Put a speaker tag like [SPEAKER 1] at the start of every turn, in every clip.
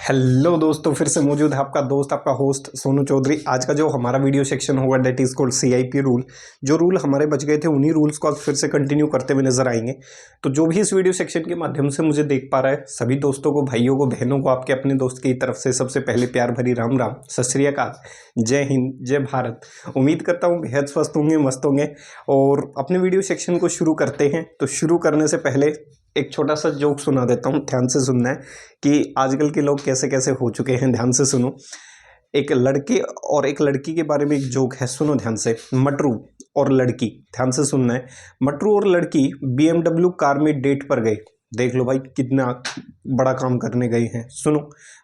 [SPEAKER 1] Hello दोस्तों, फिर से मौजूद है आपका दोस्त आपका होस्ट सोनू चौधरी। आज का जो हमारा वीडियो सेक्शन होगा that is called CIP rule. जो रूल हमारे बच गए थे उन्हीं रूल्स को आप फिर से कंटिन्यू करते हुए नजर आएंगे। तो जो भी इस वीडियो सेक्शन के माध्यम से मुझे देख पा रहा है, सभी दोस्तों को, भाइयों को, बहनों को, आपके अपने दोस्त की तरफ से सबसे पहले प्यार भरी राम राम, सत श्री अकाल, जय हिंद, जय भारत। उम्मीद करता हूँ बेहद स्वस्थ होंगे, मस्त होंगे। और अपने वीडियो सेक्शन को शुरू करते हैं। तो शुरू करने से पहले एक छोटा सा जोक सुना देता हूँ, ध्यान से सुनना है कि आजकल के लोग कैसे कैसे हो चुके हैं। ध्यान से सुनो। एक लड़के और एक लड़की के बारे में एक जोक है, सुनो ध्यान से। मटरू और लड़की, ध्यान से सुनना है। मटरू और लड़की BMW कार में डेट पर गए। देख लो भाई कितना बड़ा काम करने गए हैं। सुनो,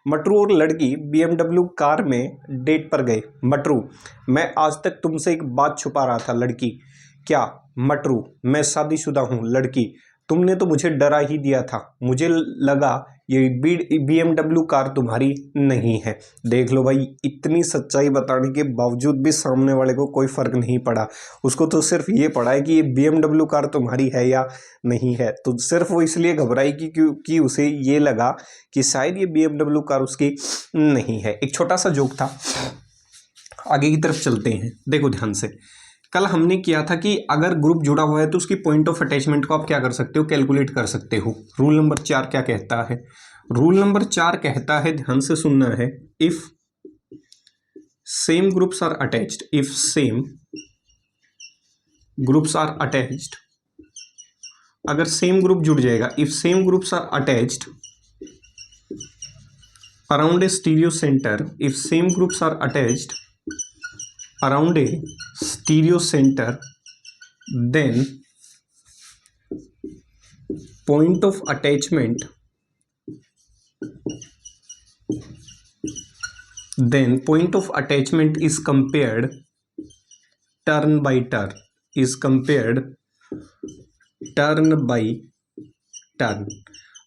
[SPEAKER 1] मटरू और लड़की BMW कार में डेट पर गए। मटरू: मैं आज तक तुमसे एक बात छुपा रहा था। लड़की: क्या? मटरू: मैं शादीशुदा हूँ। लड़की: तुमने तो मुझे डरा ही दिया था, मुझे लगा ये BMW कार तुम्हारी नहीं है। देख लो भाई, इतनी सच्चाई बताने के बावजूद भी सामने वाले को कोई फर्क नहीं पड़ा। उसको तो सिर्फ ये पड़ा है कि ये BMW कार तुम्हारी है या नहीं है। तो सिर्फ वो इसलिए घबराई क्योंकि उसे ये लगा कि शायद ये BMW कार उसकी नहीं है। एक छोटा सा जोक था। आगे की तरफ चलते हैं। देखो ध्यान से। कल हमने किया था कि अगर ग्रुप जुड़ा हुआ है तो उसकी पॉइंट ऑफ अटैचमेंट को आप क्या कर सकते हो, कैलकुलेट कर सकते हो। रूल नंबर 4 क्या कहता है? रूल नंबर 4 कहता है, ध्यान से सुनना है, if same groups are attached, if same groups are attached, अगर सेम ग्रुप जुड़ जाएगा, if same groups are attached around a stereo centre, if same groups are attached around a stereo center, then point of attachment is compared turn by turn, is compared turn by turn।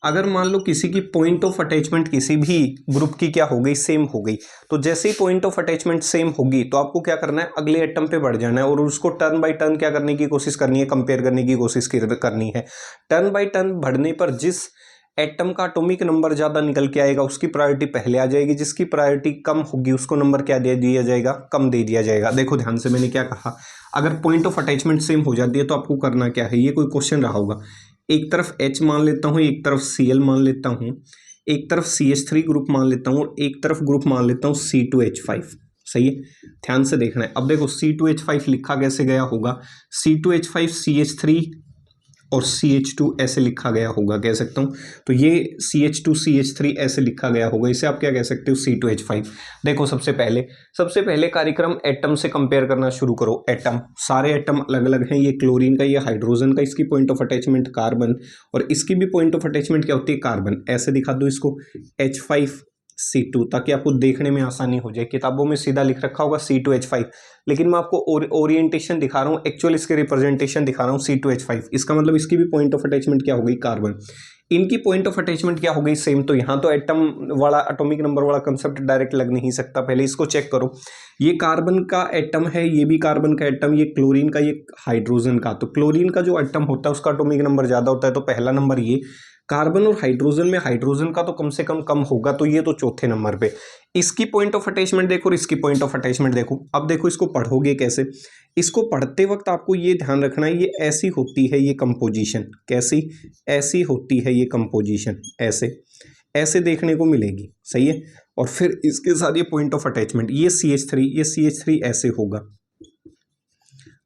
[SPEAKER 1] अगर मान लो किसी की point of attachment किसी भी group की क्या हो गई, सेम हो गई, तो जैसे ही पॉइंट ऑफ अटैचमेंट सेम होगी तो आपको क्या करना है, अगले एटम पे बढ़ जाना है और उसको टर्न बाय टर्न क्या करने की कोशिश करनी है, कंपेयर करने की कोशिश करनी है। टर्न बाय टर्न बढ़ने पर जिस एटम का एटॉमिक नंबर ज्यादा निकल के आएगा उसकी प्रायोरिटी पहले आ जाएगी, जिसकी प्रायोरिटी कम होगी उसको नंबर क्या दे दिया जाएगा, कम दे दिया जाएगा। देखो ध्यान से, मैंने क्या कहा, अगर पॉइंट ऑफ अटैचमेंट सेम हो जाती है तो आपको करना क्या है, ये कोई क्वेश्चन रहा होगा। एक तरफ H मान लेता हूँ, एक तरफ Cl मान लेता हूँ, एक तरफ CH3 ग्रुप मान लेता हूँ और एक तरफ ग्रुप मान लेता हूँ C2H5। सही है, ध्यान से देखना है। अब देखो C2H5 लिखा कैसे गया होगा, C2H5 CH3 और CH2 ऐसे लिखा गया होगा, कह सकता हूँ। तो ये CH2 CH3 ऐसे लिखा गया होगा, इसे आप क्या कह सकते हो, C2H5। देखो सबसे पहले कार्यक्रम एटम से कंपेयर करना शुरू करो। एटम, सारे एटम अलग अलग हैं। ये क्लोरीन का, ये हाइड्रोजन का, इसकी पॉइंट ऑफ अटैचमेंट कार्बन, और इसकी भी पॉइंट ऑफ अटैचमेंट क्या होती है, कार्बन। ऐसे दिखा दो इसको, H5C2, ताकि आपको देखने में आसानी हो जाए। किताबों में सीधा लिख रखा होगा C2H5, लेकिन मैं आपको ओरिएंटेशन दिखा रहा हूँ, एक्चुअल इसके रिप्रेजेंटेशन दिखा रहा हूँ C2H5। इसका मतलब इसकी भी पॉइंट ऑफ अटैचमेंट क्या हो गई, कार्बन। इनकी पॉइंट ऑफ अटैचमेंट क्या हो गई, सेम। तो यहाँ तो एटम वाला, एटॉमिक नंबर वाला कंसेप्ट डायरेक्ट लग नहीं सकता। पहले इसको चेक करो, ये कार्बन का एटम है, ये भी कार्बन का एटम, ये क्लोरीन का, ये हाइड्रोजन का। तो क्लोरीन का जो एटम होता है उसका एटॉमिक नंबर ज्यादा होता है, तो पहला नंबर ये। कार्बन और हाइड्रोजन में हाइड्रोजन का तो कम से कम होगा, तो ये तो चौथे नंबर पे। इसकी पॉइंट ऑफ अटैचमेंट देखो और इसकी पॉइंट ऑफ अटैचमेंट देखो। अब देखो इसको पढ़ोगे कैसे, इसको पढ़ते वक्त आपको ये ध्यान रखना है, ये ऐसी होती है ये कंपोजिशन। कैसी? ऐसी होती है ये कंपोजिशन, ऐसे ऐसे देखने को मिलेगी। सही है, और फिर इसके साथ ये पॉइंट ऑफ अटैचमेंट, ये CH3 ऐसे होगा।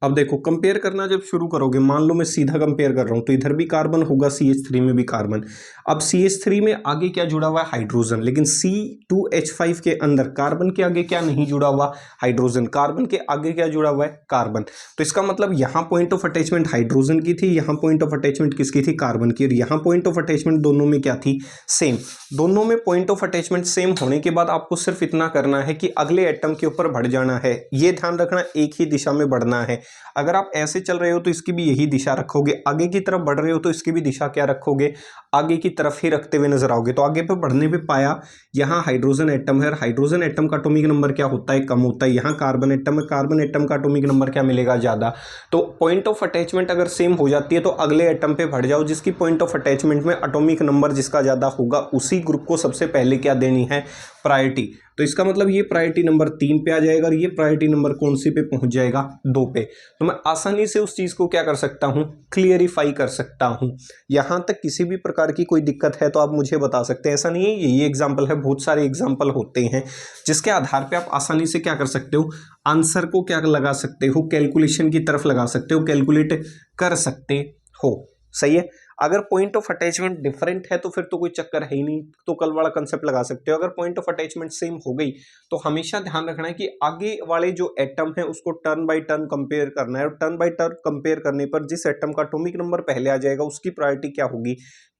[SPEAKER 1] अब देखो कंपेयर करना जब शुरू करोगे, मान लो मैं सीधा कंपेयर कर रहा हूं, तो इधर भी कार्बन होगा, CH3 में भी कार्बन। अब CH3 में आगे क्या जुड़ा हुआ है, हाइड्रोजन। लेकिन C2H5 के अंदर कार्बन के आगे क्या नहीं जुड़ा हुआ, हाइड्रोजन। कार्बन के आगे क्या जुड़ा हुआ है, कार्बन। तो इसका मतलब यहां पॉइंट ऑफ अटैचमेंट हाइड्रोजन की थी, यहां पॉइंट ऑफ अटैचमेंट किसकी थी, कार्बन की। और यहां पॉइंट ऑफ अटैचमेंट दोनों में क्या थी, सेम। दोनों में पॉइंट ऑफ अटैचमेंट सेम होने के बाद आपको सिर्फ इतना करना है कि अगले एटम के ऊपर बढ़ जाना है। ये ध्यान रखना, एक ही दिशा में बढ़ना है। अगर आप ऐसे चल रहे हो तो इसकी भी यही दिशा रखोगे, आगे की तरफ बढ़ रहे हो तो इसकी भी दिशा क्या रखोगे, आगे की तरफ ही रखते हुए नजर आओगे। तो आगे पे बढ़ने पे पाया यहाँ हाइड्रोजन एटम है, हाइड्रोजन एटम का एटॉमिक नंबर क्या होता है, कम होता है। यहाँ कार्बन एटम है, कार्बन एटम का एटॉमिक नंबर क्या मिलेगा, ज्यादा। तो पॉइंट ऑफ अटैचमेंट अगर सेम हो जाती है तो अगले एटम पे बढ़ जाओ, जिसकी पॉइंट ऑफ अटैचमेंट में एटॉमिक नंबर जिसका ज्यादा होगा उसी ग्रुप को सबसे पहले क्या देनी है, प्रायोरिटी। तो इसका मतलब ये प्रायोरिटी नंबर 3 पे आ जाएगा और ये प्रायोरिटी नंबर कौन सी पे पहुंच जाएगा, 2 पे। तो मैं आसानी से उस चीज को क्या कर सकता हूं, क्लियरिफाई कर सकता हूं। यहां तक किसी भी प्रकार की कोई दिक्कत है तो आप मुझे बता सकते हैं, ऐसा नहीं है यही एग्जाम्पल है, बहुत सारे एग्जाम्पल होते हैं जिसके आधार पे आप आसानी से क्या कर सकते हो, आंसर को क्या लगा सकते हो, कैलकुलेशन की तरफ लगा सकते हो, कैलकुलेट कर सकते हो। सही है। अगर पॉइंट ऑफ अटैचमेंट डिफरेंट है तो फिर तो कोई चक्कर है ही नहीं, तो कल वाला कंसेप्ट लगा सकते हो। अगर पॉइंट ऑफ अटैचमेंट सेम हो गई तो हमेशा ध्यान रखना है कि आगे वाले जो एटम है उसको टर्न बाय टर्न कंपेयर करना है, और टर्न बाय टर्न कंपेयर करने पर जिस एटम का एटॉमिक नंबर पहले आ जाएगा उसकी प्रायोरिटी क्या होगी,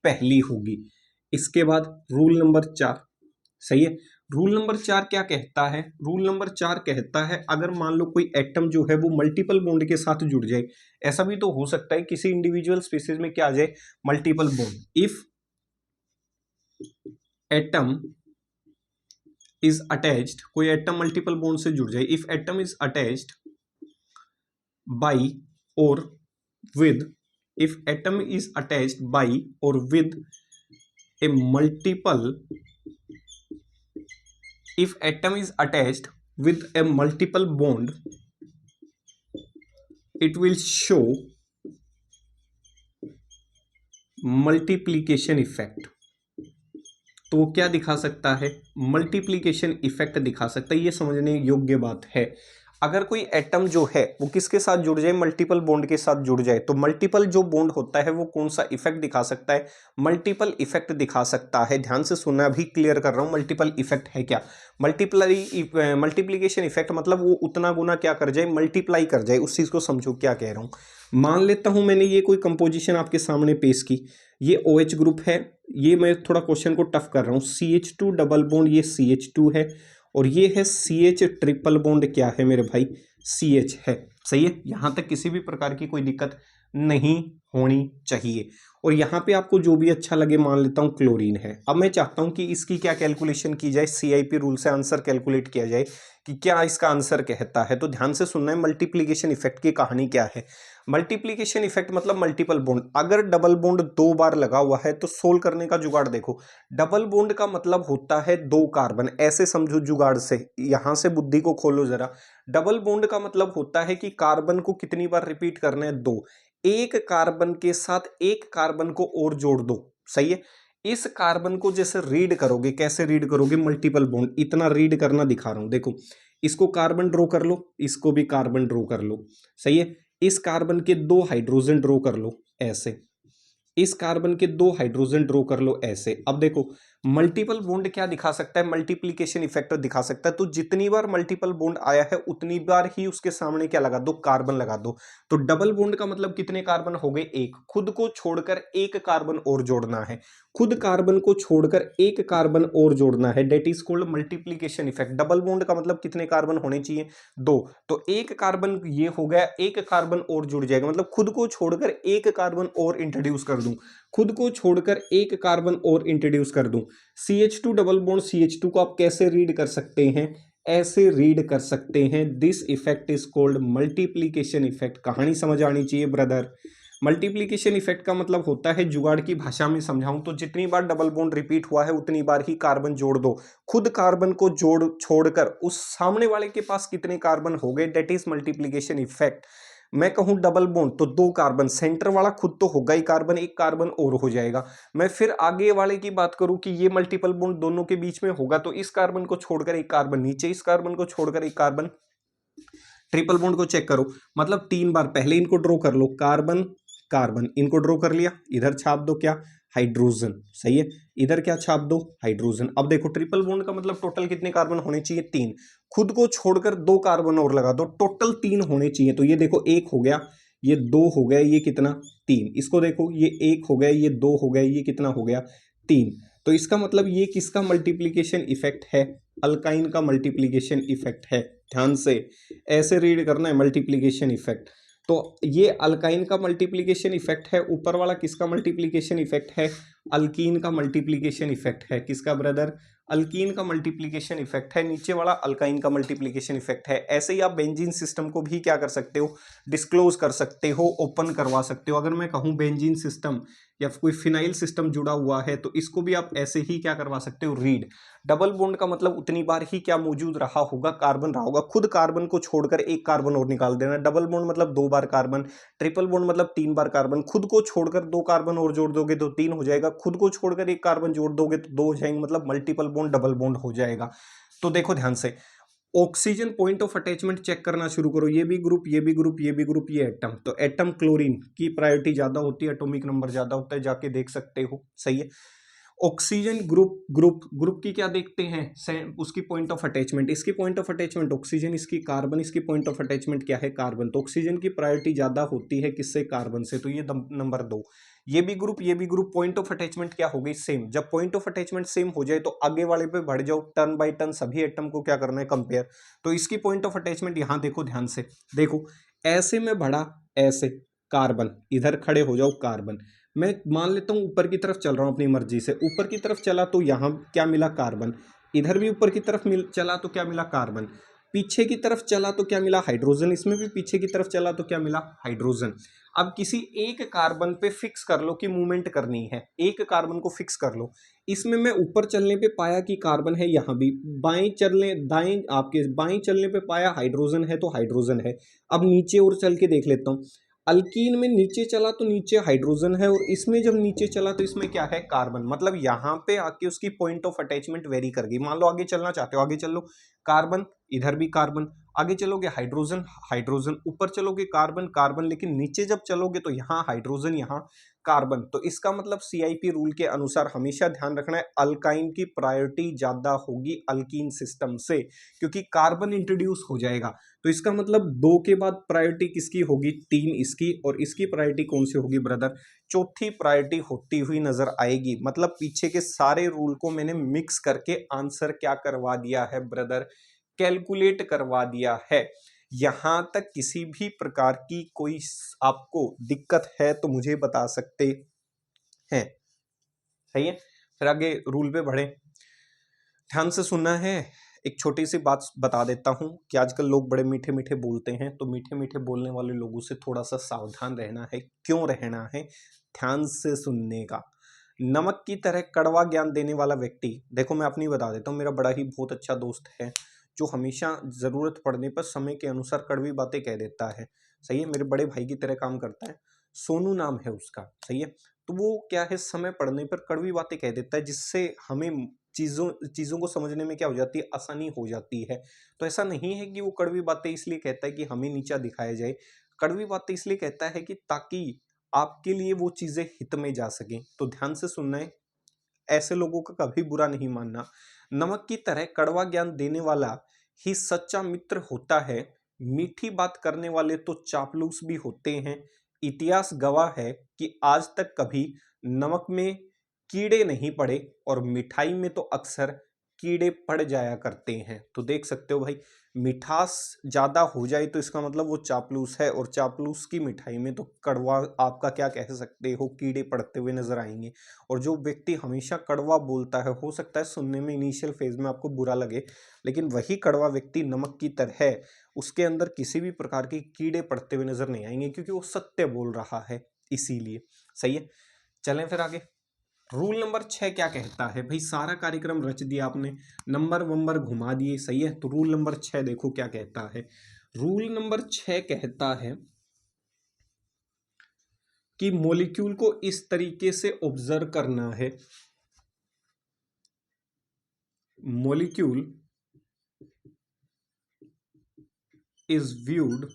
[SPEAKER 1] पहली होगी। इसके बाद रूल नंबर 4, सही है। रूल नंबर 4 क्या कहता है, रूल नंबर 4 कहता है अगर मान लो कोई एटम जो है वो मल्टीपल बॉन्ड के साथ जुड़ जाए, ऐसा भी तो हो सकता है किसी इंडिविजुअल स्पीसीज में क्या आ जाए, multiple bond. If atom is attached, कोई एटम मल्टीपल बॉन्ड से जुड़ जाए, if atom is attached by और with, if atom is attached by और with a multiple, if atom is attached with a multiple bond, it will show multiplication effect। तो वो क्या दिखा सकता है, मल्टीप्लिकेशन इफेक्ट दिखा सकता है। ये समझने योग्य बात है। अगर कोई एटम जो है वो किसके साथ जुड़ जाए, मल्टीपल बॉन्ड के साथ जुड़ जाए, तो मल्टीपल जो बॉन्ड होता है वो कौन सा इफेक्ट दिखा सकता है, मल्टीपल इफेक्ट दिखा सकता है। ध्यान से सुनना, अभी क्लियर कर रहा हूं मल्टीपल इफेक्ट है क्या। मल्टीप्लिकेशन इफेक्ट मतलब वो उतना गुना क्या कर जाए, मल्टीप्लाई कर जाए। उस चीज को समझो क्या कह रहा हूं। मान लेता हूं मैंने ये कोई कंपोजिशन आपके सामने पेश की, ये OH ग्रुप है, ये मैं थोड़ा क्वेश्चन को टफ कर रहा हूं, CH2 डबल बॉन्ड, ये CH2 है, और ये है CH ट्रिपल बॉन्ड, क्या है मेरे भाई, CH है। सही है, यहां तक किसी भी प्रकार की कोई दिक्कत नहीं होनी चाहिए। और यहाँ पे आपको जो भी अच्छा लगे, मान लेता हूँ क्लोरीन है। अब मैं चाहता हूँ कि इसकी क्या कैलकुलेशन की जाए, CIP रूल से आंसर कैलकुलेट किया जाए कि क्या इसका आंसर कहता है। तो ध्यान से सुनना है, मल्टीप्लिकेशन इफेक्ट की कहानी क्या है। मल्टीप्लिकेशन इफेक्ट मतलब मल्टीपल बॉन्ड, अगर डबल बॉन्ड 2 बार लगा हुआ है तो सोल्व करने का जुगाड़ देखो। डबल बॉन्ड का मतलब होता है 2 कार्बन, ऐसे समझो जुगाड़ से, यहां से बुद्धि को खोलो जरा। डबल बॉन्ड का मतलब होता है कि कार्बन को कितनी बार रिपीट करना है, 2। एक कार्बन के साथ एक कार्बन को और जोड़ दो, सही है। इस कार्बन को जैसे रीड करोगे, कैसे रीड करोगे, मल्टीपल बॉन्ड, इतना रीड करना दिखा रहा हूं, देखो। इसको कार्बन ड्रॉ कर लो, इसको भी कार्बन ड्रॉ कर लो, सही है। इस कार्बन के 2 हाइड्रोजन ड्रॉ कर लो ऐसे, इस कार्बन के 2 हाइड्रोजन ड्रॉ कर लो ऐसे। अब देखो मल्टीपल बॉन्ड क्या दिखा सकता है, मल्टीप्लिकेशन इफेक्ट दिखा सकता है। तो जितनी बार मल्टीपल बॉन्ड आया है उतनी बार ही उसके सामने क्या लगा दो, कार्बन लगा दो। तो डबल बॉन्ड का मतलब कितने कार्बन हो गए, 1। खुद को छोड़कर एक कार्बन और जोड़ना है, खुद कार्बन को छोड़कर एक कार्बन और जोड़ना है, that is called multiplication effect. Double bond का मतलब कितने कार्बन होने चाहिए, 2। तो एक कार्बन ये हो गया, एक कार्बन और जुड़ जाएगा, मतलब खुद को छोड़कर एक कार्बन और इंट्रोड्यूस कर दूं, खुद को छोड़कर एक कार्बन और इंट्रोड्यूस कर दूं। CH2 डबल बॉन्ड CH2 को आप कैसे रीड कर सकते हैं, ऐसे रीड कर सकते हैं। This effect is called multiplication effect. कहानी समझ आनी चाहिए ब्रदर। मल्टीप्लिकेशन इफेक्ट का मतलब होता है, जुगाड़ की भाषा में समझाऊं तो जितनी बार डबल बॉन्ड रिपीट हुआ है उतनी बार ही कार्बन जोड़ दो, खुद कार्बन को छोड़कर उस सामने वाले के पास कितने कार्बन हो गए, डेट इज मल्टीप्लिकेशन इफेक्ट। मैं कहूं डबल बॉन्ड तो 2 कार्बन, सेंटर वाला खुद तो होगा ही कार्बन, एक कार्बन और हो जाएगा। मैं फिर आगे वाले की बात करूं कि ये मल्टीपल बॉन्ड दोनों के बीच में होगा, तो इस कार्बन को छोड़कर एक कार्बन नीचे, इस कार्बन को छोड़कर एक कार्बन। ट्रिपल बॉन्ड को चेक करो, मतलब 3 बार, पहले इनको ड्रॉ कर लो, कार्बन कार्बन, इनको ड्रॉ कर लिया, इधर छाप दो क्या, हाइड्रोजन, सही है। इधर क्या छाप दो, हाइड्रोजन। अब देखो ट्रिपल बॉन्ड का मतलब टोटल कितने कार्बन होने चाहिए, 3। खुद को छोड़कर 2 कार्बन और लगा दो, टोटल 3 होने चाहिए। तो ये देखो 1 हो गया, ये 2 हो गया, ये कितना, 3। इसको देखो, ये 1 हो गया, ये 2 हो गया, ये कितना हो गया, 3। तो इसका मतलब ये किसका मल्टीप्लिकेशन इफेक्ट है, अल्काइन का मल्टीप्लिकेशन इफेक्ट है। ध्यान से ऐसे रीड करना है, मल्टीप्लिकेशन इफेक्ट। तो ये अल्काइन का मल्टीप्लिकेशन इफेक्ट है, ऊपर वाला किसका मल्टीप्लिकेशन इफेक्ट है, अल्कीन का मल्टीप्लिकेशन इफेक्ट है, किसका ब्रदर, अल्कीन का मल्टीप्लिकेशन इफेक्ट है, नीचे वाला अल्काइन का मल्टीप्लिकेशन इफेक्ट है। ऐसे ही आप बेंजीन सिस्टम को भी क्या कर सकते हो, डिस्क्लोज कर सकते हो, ओपन करवा सकते हो। अगर मैं कहूँ बेंजीन सिस्टम या कोई फिनाइल सिस्टम जुड़ा हुआ है तो इसको भी आप ऐसे ही क्या करवा सकते हो, रीड। डबल बॉन्ड का मतलब उतनी बार ही क्या मौजूद रहा होगा, कार्बन रहा होगा, खुद कार्बन को छोड़कर एक कार्बन और निकाल देना। डबल बॉन्ड मतलब 2 बार कार्बन, ट्रिपल बॉन्ड मतलब 3 बार कार्बन, खुद को छोड़कर 2 कार्बन और जोड़ दोगे तो 3 हो जाएगा, खुद को छोड़कर एक कार्बन जोड़ दोगे तो 2 हो जाएंगे, मतलब मल्टीपल बॉन्ड डबल बॉन्ड हो जाएगा। तो देखो ध्यान से, oxygen point of attachment check करना शुरू करो, ये भी ग्रुप, ये भी ग्रुप, ये भी ग्रुप, ये एटम। तो एटम क्लोरीन की प्रायोरिटी ज्यादा होती है, एटॉमिक नंबर ज्यादा होता है, जाके देख सकते हो, सही है। ऑक्सीजन ग्रुप, ग्रुप की क्या देखते हैं, उसकी पॉइंट ऑफ अटैचमेंट, इसकी पॉइंट ऑफ अटैचमेंट ऑक्सीजन, इसकी कार्बन, इसकी पॉइंट ऑफ अटैचमेंट क्या है, कार्बन। तो ऑक्सीजन की प्रायोरिटी ज्यादा होती है किससे, कार्बन से, तो ये नंबर 2। ये भी ग्रुप, ये भी ग्रुप, पॉइंट ऑफ अटैचमेंट क्या हो गई, सेम। जब पॉइंट ऑफ अटैचमेंट सेम हो जाए तो आगे वाले पे बढ़ जाओ, टर्न बाय टर्न सभी एटम को क्या करना है, कंपेयर। तो इसकी पॉइंट ऑफ अटैचमेंट यहां देखो ध्यान से, देखो ऐसे में बढ़ा, ऐसे कार्बन, इधर खड़े हो जाओ कार्बन। मैं मान लेता हूं ऊपर की तरफ चल रहा हूं अपनी मर्जी से, ऊपर की तरफ चला तो यहां क्या मिला, कार्बन। इधर भी ऊपर की तरफ चला तो क्या मिला, कार्बन। पीछे की तरफ चला तो क्या मिला, हाइड्रोजन। इसमें भी पीछे की तरफ चला तो क्या मिला, हाइड्रोजन। अब किसी एक कार्बन पे फिक्स कर लो कि मूवमेंट करनी है, एक कार्बन को फिक्स कर लो। इसमें मैं ऊपर चलने पे पाया कि कार्बन है, यहां भी बाएं चलने, दाएं आपके बाएं चलने पे पाया हाइड्रोजन है, तो हाइड्रोजन है। अब नीचे और चल के देख लेता हूं, अल्कीन में नीचे चला तो नीचे हाइड्रोजन है, और इसमें जब नीचे चला तो इसमें क्या है, कार्बन। मतलब यहां पे आके उसकी पॉइंट ऑफ अटैचमेंट वेरी कर गई। मान लो आगे चलना चाहते हो, आगे चलो, कार्बन, इधर भी कार्बन, आगे चलोगे हाइड्रोजन, हाइड्रोजन, ऊपर चलोगे कार्बन, कार्बन, लेकिन नीचे जब चलोगे तो यहाँ हाइड्रोजन, यहाँ कार्बन। तो इसका मतलब सीआईपी रूल के अनुसार हमेशा ध्यान रखना है, अल्काइन की प्रायोरिटी ज्यादा होगी अल्कीन सिस्टम से, क्योंकि कार्बन इंट्रोड्यूस हो जाएगा। तो इसका मतलब 2 के बाद प्रायोरिटी किसकी होगी, 3 इसकी, और इसकी प्रायोरिटी कौन सी होगी ब्रदर, चौथी प्रायोरिटी होती हुई नजर आएगी। मतलब पीछे के सारे रूल को मैंने मिक्स करके आंसर क्या करवा दिया है ब्रदर, कैलकुलेट करवा दिया है। यहां तक किसी भी प्रकार की कोई आपको दिक्कत है तो मुझे बता सकते हैं, सही है। फिर आगे रूल पे बढ़े, ध्यान से सुनना है। एक छोटी सी बात बता देता हूं कि आजकल लोग बड़े मीठे मीठे बोलते हैं, तो मीठे मीठे बोलने वाले लोगों से थोड़ा सा सावधान रहना है। क्यों रहना है, ध्यान से सुनने का। नमक की तरह कड़वा ज्ञान देने वाला व्यक्ति, देखो मैं अपनी बता देता हूँ, मेरा बड़ा ही बहुत अच्छा दोस्त है जो हमेशा जरूरत पड़ने पर समय के अनुसार कड़वी बातें कह देता है, सही है। मेरे बड़े भाई की तरह काम करता है, सोनू नाम है उसका, सही है। तो वो क्या है, समय पड़ने पर कड़वी बातें कह देता है, जिससे हमें चीज़ों को समझने में क्या हो जाती है, आसानी हो जाती है। तो ऐसा नहीं है कि वो कड़वी बातें इसलिए कहता है कि हमें नीचा दिखाया जाए, कड़वी बातें इसलिए कहता है कि ताकि आपके लिए वो चीज़ें हित में जा सकें। तो ध्यान से सुनना है, ऐसे लोगों का कभी बुरा नहीं मानना। नमक की तरह कड़वा ज्ञान देने वाला ही सच्चा मित्र होता है। मीठी बात करने वाले तो चापलूस भी होते हैं। इतिहास गवाह है कि आज तक कभी नमक में कीड़े नहीं पड़े, और मिठाई में तो अक्सर कीड़े पड़ जाया करते हैं। तो देख सकते हो भाई, मिठास ज्यादा हो जाए तो इसका मतलब वो चापलूस है, और चापलूस की मिठाई में तो कड़वा आपका क्या कह सकते हो, कीड़े पड़ते हुए नजर आएंगे। और जो व्यक्ति हमेशा कड़वा बोलता है, हो सकता है सुनने में इनिशियल फेज में आपको बुरा लगे, लेकिन वही कड़वा व्यक्ति नमक की तरह है, उसके अंदर किसी भी प्रकार के कीड़े पड़ते हुए नजर नहीं आएंगे, क्योंकि वो सत्य बोल रहा है, इसीलिए, सही है। चलें फिर आगे। रूल नंबर 6 क्या कहता है भाई, सारा कार्यक्रम रच दिया आपने, नंबर वंबर घुमा दिए, सही है। तो रूल नंबर 6 देखो क्या कहता है। रूल नंबर 6 कहता है कि मॉलिक्यूल को इस तरीके से ऑब्जर्व करना है, molecule is viewed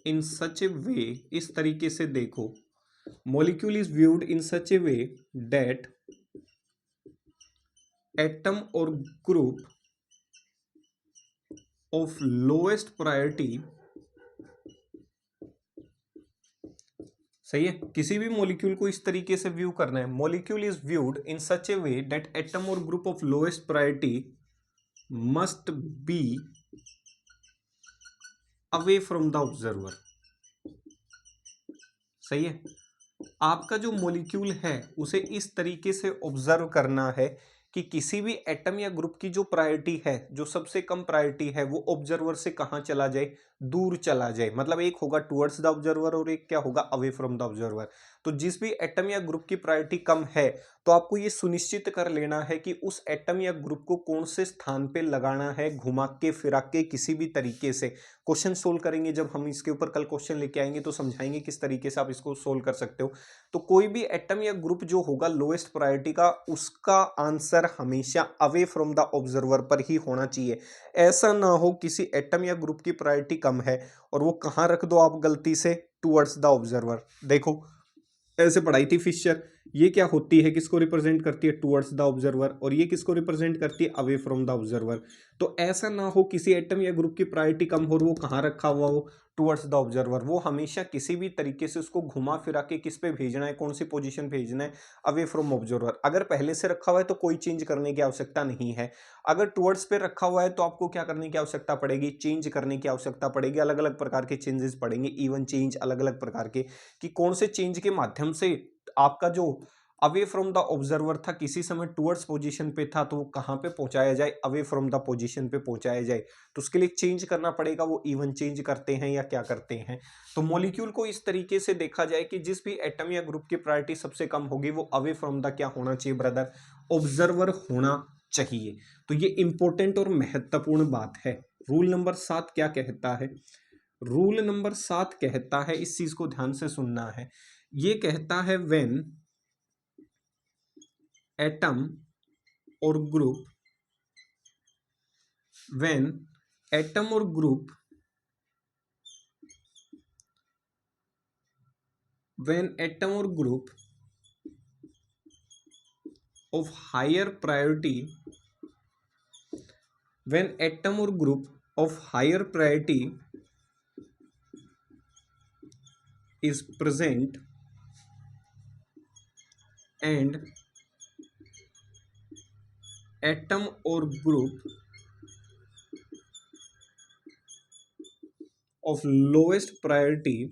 [SPEAKER 1] in such a वे, इस तरीके से देखो, molecule is viewed in such a way that atom or group of lowest priority, सही है। किसी भी मॉलिक्यूल को इस तरीके से व्यू करना है, molecule is viewed in such a way that atom और group of lowest priority must be away from the observer. सही है। आपका जो मॉलिक्यूल है उसे इस तरीके से ऑब्जर्व करना है कि किसी भी एटम या ग्रुप की जो प्रायोरिटी है, जो सबसे कम प्रायोरिटी है, वो ऑब्जर्वर से कहां चला जाए, दूर चला जाए। मतलब एक होगा टुवर्ड्स द ऑब्जर्वर और एक क्या होगा, अवे फ्रॉम द ऑब्जर्वर। तो जिस भी एटम या ग्रुप की प्रायोरिटी कम है, तो आपको ये सुनिश्चित कर लेना है कि उस एटम या ग्रुप को कौन से स्थान पे लगाना है, घुमा के फिरा के किसी भी तरीके से। क्वेश्चन सोल्व करेंगे जब हम इसके ऊपर, कल क्वेश्चन लेके आएंगे तो समझाएंगे किस तरीके से आप इसको सोल्व कर सकते हो। तो कोई भी एटम या ग्रुप जो होगा लोएस्ट प्रायोरिटी का, उसका आंसर हमेशा अवे फ्रॉम द ऑब्जर्वर पर ही होना चाहिए। ऐसा ना हो किसी एटम या ग्रुप की प्रायोरिटी कम है और वो कहां रख दो आप गलती से, टुवर्ड्स द ऑब्जर्वर। देखो ऐसे पढ़ाई थी फिशर, ये क्या होती है, किसको रिप्रेजेंट करती है, टुवर्ड्स द ऑब्जर्वर, और ये किसको रिप्रेजेंट करती है, अवे फ्रॉम द ऑब्जर्वर। तो ऐसा ना हो किसी एटम या ग्रुप की प्रायोरिटी कम हो और वो कहाँ रखा हुआ हो, टुवर्ड्स द ऑब्जर्वर। वो हमेशा किसी भी तरीके से उसको घुमा फिरा के किस पे भेजना है, कौन सी पोजीशन भेजना है, अवे फ्रॉम ऑब्जर्वर। अगर पहले से रखा हुआ है तो कोई चेंज करने की आवश्यकता नहीं है। अगर टुवर्ड्स पे रखा हुआ है तो आपको क्या करने की आवश्यकता पड़ेगी, चेंज करने की आवश्यकता पड़ेगी। अलग अलग प्रकार के चेंजेस पड़ेंगे, इवन चेंज अलग अलग प्रकार के, कि कौन से चेंज के माध्यम से आपका जो अवे फ्रॉम द ऑब्जर्वर था किसी समय टुवर्ड्स पोजीशन पे था, तो वो कहां पे पहुंचाया जाए, अवे फ्रॉम द पोजीशन पे पहुंचाया जाए। तो उसके लिए चेंज करना पड़ेगा, वो इवन चेंज करते हैं या क्या करते हैं। तो मॉलिक्यूल को इस तरीके से देखा जाए कि जिस भी एटम या ग्रुप की प्रायोरिटी सबसे कम होगी वो अवे फ्रॉम द क्या होना चाहिए ब्रदर, ऑब्जर्वर होना चाहिए। तो ये इंपॉर्टेंट और महत्वपूर्ण बात है। रूल नंबर 7 क्या कहता है, रूल नंबर 7 कहता है, इस चीज को ध्यान से सुनना है। ये कहता है व्हेन एटम और ग्रुप, व्हेन एटम और ग्रुप, व्हेन एटम और group of higher priority, when atom और group of higher priority is present and atom or group of lowest priority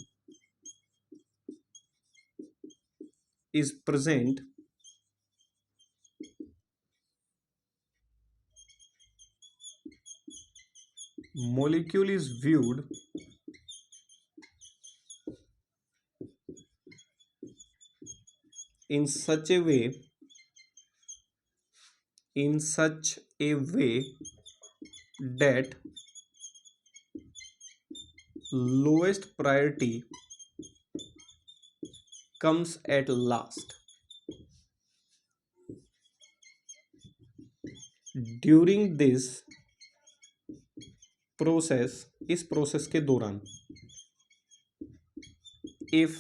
[SPEAKER 1] is present, molecule is viewed in such a way, in such a way that lowest priority comes at last. During this process, इस process के दौरान, if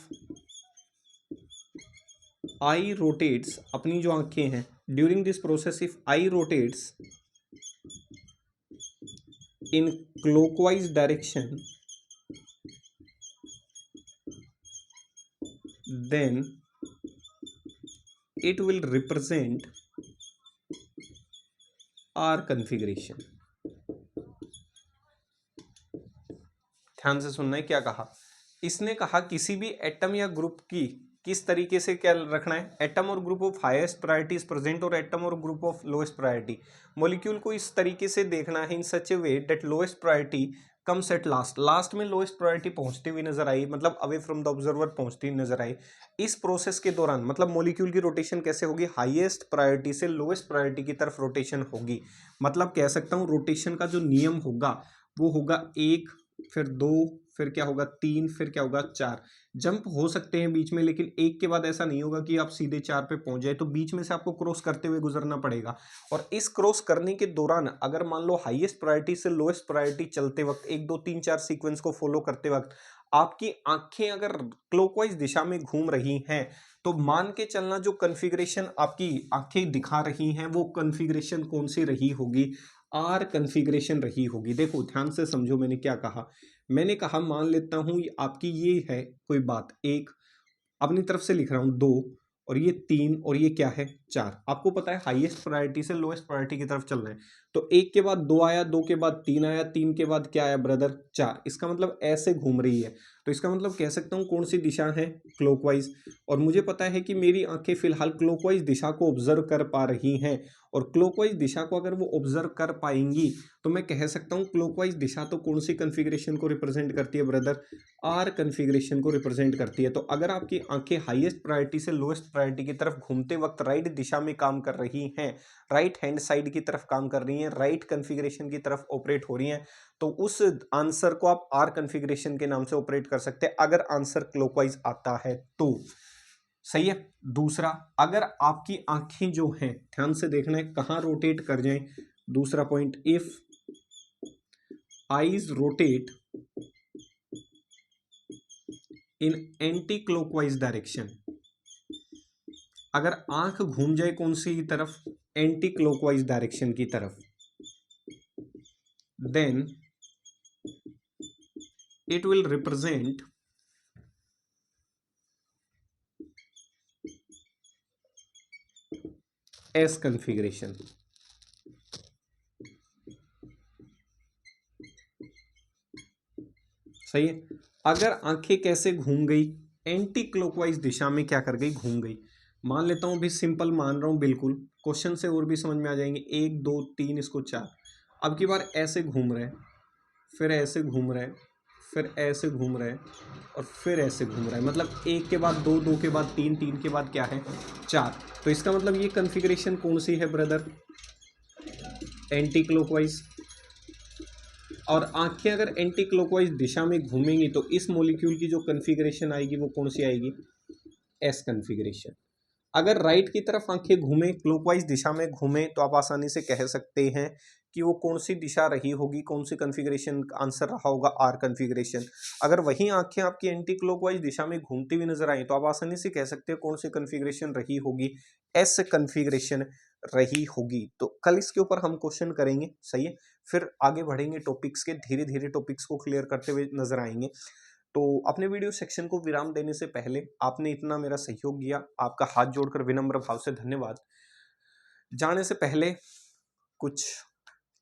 [SPEAKER 1] I rotates, अपनी जो आंखें हैं, during this process if I rotates in clockwise direction, then it will represent R configuration. ध्यान से सुनना है क्या कहा इसने, कहा किसी भी एटम या ग्रुप की किस तरीके से क्या रखना है, एटम और group of highest priority is present और एटम और group of lowest priority. Molecule को इस तरीके से देखना है, in such a way that lowest priority comes at last, last में लोएस्ट प्रायोरिटी पहुंचती हुई नजर आई, मतलब अवे फ्रॉम द ऑब्जर्वर पहुंचती हुई नजर आई। इस प्रोसेस के दौरान मतलब मॉलिक्यूल की रोटेशन कैसे होगी, हाईएस्ट प्रायोरिटी से लोएस्ट प्रायोरिटी की तरफ रोटेशन होगी। मतलब कह सकता हूं रोटेशन का जो नियम होगा वो होगा 1, फिर 2, फिर क्या होगा 3, फिर क्या होगा 4। जंप हो सकते हैं बीच में, लेकिन एक के बाद ऐसा नहीं होगा कि आप सीधे 4 पे पहुंच जाए, तो बीच में से आपको क्रॉस करते हुए गुजरना पड़ेगा। और इस क्रॉस करने के दौरान अगर मान लो हाईएस्ट प्रायोरिटी से लोएस्ट प्रायोरिटी चलते वक्त 1 2 3 4 सीक्वेंस को फॉलो करते वक्त आपकी आंखें अगर क्लॉकवाइज दिशा में घूम रही हैं, तो मान के चलना जो कन्फिग्रेशन आपकी आंखें दिखा रही हैं वो कन्फिग्रेशन कौन सी रही होगी, आर कन्फिग्रेशन रही होगी। देखो ध्यान से समझो मैंने क्या कहा, मैंने कहा मान लेता हूं आपकी ये है कोई बात 1, अपनी तरफ से लिख रहा हूं 2, और ये 3 और ये क्या है 4। आपको पता है हाईएस्ट प्रायोरिटी से लोएस्ट प्रायोरिटी की तरफ चलना है, तो 1 के बाद 2 आया, 2 के बाद 3 आया, 3 के बाद क्या आया ब्रदर 4। इसका मतलब ऐसे घूम रही है, तो इसका मतलब कह सकता हूँ कौन सी दिशा है क्लॉकवाइज। और मुझे पता है कि मेरी आंखें फिलहाल क्लॉकवाइज दिशा को ऑब्जर्व कर पा रही हैं, और क्लॉकवाइज दिशा को अगर वो ऑब्जर्व कर पाएंगी तो मैं कह सकता हूँ क्लॉकवाइज दिशा तो कौन सी कन्फिग्रेशन को रिप्रेजेंट करती है ब्रदर, आर कन्फिग्रेशन को रिप्रेजेंट करती है। तो अगर आपकी आंखें हाईएस्ट प्रायोरिटी से लोएस्ट प्रायोरिटी की तरफ घूमते वक्त राइट दिशा में काम कर रही हैं, राइट हैंड साइड की तरफ काम कर रही हैं, राइट कन्फिग्रेशन की तरफ ऑपरेट हो रही हैं, तो उस आंसर को आप आर कन्फिग्रेशन के नाम से ऑपरेट कर सकते हैं अगर आंसर क्लॉकवाइज आता है तो। सही है। दूसरा, अगर आपकी आंखें जो हैं, ध्यान से देखना है कहां रोटेट कर जाएं। दूसरा point, if eyes rotate in anti clockwise direction, अगर आंख घूम जाए कौन सी तरफ, एंटी क्लॉकवाइज डायरेक्शन की तरफ, then it will represent S configuration. सही है। अगर आंखें कैसे घूम गई, एंटी क्लॉकवाइज दिशा में क्या कर गई, घूम गई। मान लेता हूं भी, सिंपल मान रहा हूं बिल्कुल, क्वेश्चन से और भी समझ में आ जाएंगे। 1 2 3 इसको 4, अब की बार ऐसे घूम रहे हैं, फिर ऐसे घूम रहे हैं, फिर ऐसे घूम रहे हैं, और फिर ऐसे घूम रहा है। मतलब 1 के बाद 2, 2 के बाद 3, 3 के बाद क्या है 4। तो इसका मतलब ये कन्फिग्रेशन कौन सी है ब्रदर, एंटी क्लॉकवाइज। और आंखें अगर एंटी क्लॉकवाइज दिशा में घूमेंगी तो इस मॉलिक्यूल की जो कन्फिग्रेशन आएगी वो कौन सी आएगी, एस कन्फिग्रेशन। अगर राइट की तरफ आंखें घूमें, क्लॉकवाइज दिशा में घूमें, तो आप आसानी से कह सकते हैं कि वो कौन सी दिशा रही होगी, कौन सी कन्फिग्रेशन आंसर रहा होगा, आर कन्फिग्रेशन। अगर वही आंखें आपकी एंटी क्लॉकवाइज दिशा में घूमती हुई नजर आई तो आप आसानी से कह सकते हैं कौन सी कन्फिग्रेशन रही होगी, एस कन्फिग्रेशन रही होगी। तो कल इसके ऊपर हम क्वेश्चन करेंगे। सही है। फिर आगे बढ़ेंगे टॉपिक्स के, धीरे धीरे टॉपिक्स को क्लियर करते हुए नजर आएंगे। तो अपने वीडियो सेक्शन को विराम देने से पहले आपने इतना मेरा सहयोग किया, आपका हाथ जोड़कर विनम्र भाव से धन्यवाद। जाने से पहले कुछ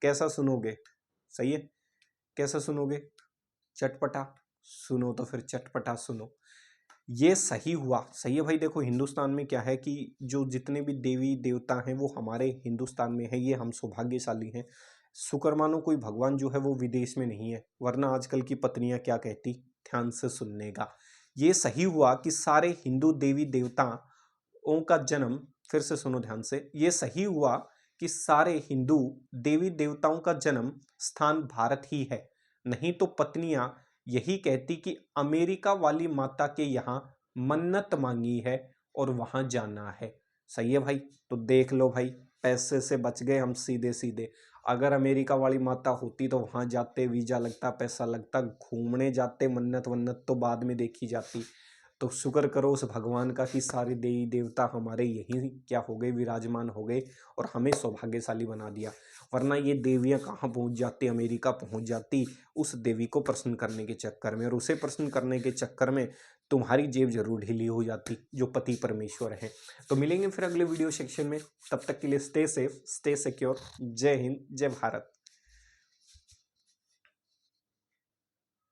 [SPEAKER 1] कैसा सुनोगे, सही है, कैसा सुनोगे, चटपटा सुनो तो फिर चटपटा सुनो। ये सही हुआ, सही है भाई। देखो हिंदुस्तान में क्या है कि जो जितने भी देवी देवता हैं वो हमारे हिंदुस्तान में है, ये हम सौभाग्यशाली हैं। शुक्र मानो कोई भगवान जो है वो विदेश में नहीं है, वरना आजकल की पत्नियां क्या कहती, ध्यान से सुनने का। ये सही हुआ कि सारे हिंदू देवी देवताओं का जन्म, फिर से सुनो ध्यान से, ये सही हुआ कि सारे हिंदू देवी देवताओं का जन्म स्थान भारत ही है। नहीं तो पत्नियां यही कहती कि अमेरिका वाली माता के यहाँ मन्नत मांगी है और वहां जाना है। सही है भाई। तो देख लो भाई, पैसे से बच गए हम सीधे सीधे। अगर अमेरिका वाली माता होती तो वहां जाते, वीजा लगता, पैसा लगता, घूमने जाते, मन्नत वन्नत तो बाद में देखी जाती। तो शुक्र करो उस भगवान का कि सारे देवी देवता हमारे यहीं क्या हो गए, विराजमान हो गए और हमें सौभाग्यशाली बना दिया। वरना ये देवियां कहाँ पहुंच जाती, अमेरिका पहुंच जाती उस देवी को प्रसन्न करने के चक्कर में, और उसे प्रसन्न करने के चक्कर में तुम्हारी जेब जरूर ढीली हो जाती, जो पति परमेश्वर है। तो मिलेंगे फिर अगले वीडियो सेक्शन में, तब तक के लिए स्टे सेफ, स्टे सिक्योर। जय हिंद, जय भारत।